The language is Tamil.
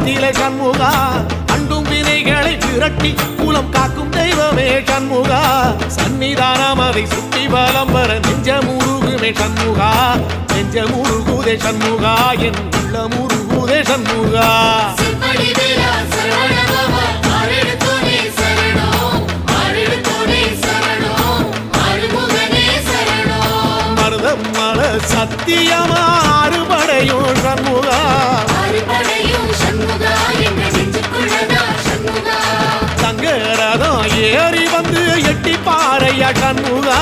நிலை சண்முகா அண்டும் வினைகளை விரட்டி குலம் காக்கும் தெய்வமே சண்முகா சன்னிதானம் அதை சுற்றி பலம் வர நெஞ்சமுருகுமே சண்முகா நெஞ்சமுருகுதே சண்முகா என் உள்ளமுருகுதே சண்முகா மருதமல சத்தியமா அறுபடையும் சண்முகா தங்கரதம் ஏறி வந்து எட்டி பாறையா சண்முகா